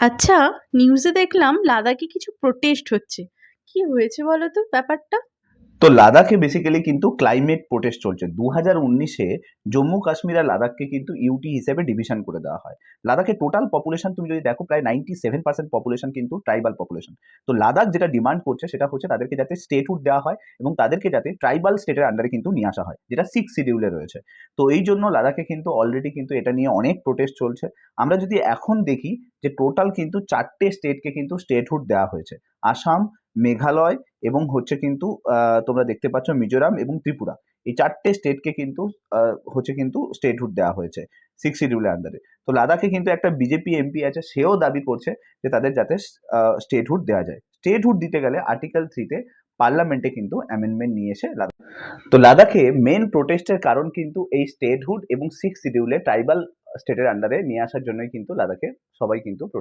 আচ্ছা, নিউজে দেখলাম লাদাখে কিছু প্রোটেস্ট হচ্ছে। কি হয়েছে বলো তো ব্যাপারটা? তো লাদাখে বেসিক্যালি কিন্তু ক্লাইমেট প্রোটেস্ট চলছে। 2019-এ জম্মু কাশ্মীর আর লাদাখকে কিন্তু ইউটি হিসেবে ডিভিশন করে দেওয়া হয়। লাদাখের টোটাল পপুলেশন তুমি যদি দেখো, প্রায় 97% পপুলেশন কিন্তু ট্রাইবাল পপুলেশন। তো লাদাখ যেটা ডিমান্ড করছে সেটা হচ্ছে তাদেরকে যাতে স্টেটহুড দেওয়া হয় এবং তাদেরকে যাতে ট্রাইবাল স্টেটের আন্ডারে কিন্তু নিয়ে আসা হয়, যেটা 6 শিডিউলে রয়েছে। তো এই জন্য লাদাখে কিন্তু অলরেডি কিন্তু এটা নিয়ে অনেক প্রোটেস্ট চলছে। আমরা যদি এখন দেখি যে টোটাল কিন্তু 4টে স্টেটকে কিন্তু স্টেটহুড দেওয়া হয়েছে। আসাম, মেঘালয় এবং হচ্ছে কিন্তু তোমরা দেখতে পাচ্ছ মিজোরাম এবং ত্রিপুরা। এই 4টে স্টেটকে কিন্তু হচ্ছে কিন্তু স্টেটহুড দেওয়া হয়েছে 6 শিডিউলের আন্ডারে। তো লাদাখে কিন্তু একটা বিজেপি এমপি আছে, সেও দাবি করছে যে তাদের যাতে স্টেটহুড দেওয়া যায়। স্টেটহুড দিতে গেলে আর্টিকেল 3-তে পার্লামেন্টে কিন্তু অ্যামেন্ডমেন্ট নিয়ে এসে তো লাদাখে মেন প্রোটেস্টের কারণ কিন্তু এই স্টেটহুড এবং 6 শিডিউলে ট্রাইবাল স্টেটের আন্ডারে নিয়ে আসার জন্যই কিন্তু লাদাখে সবাই কিন্তু প্রোটেস্ট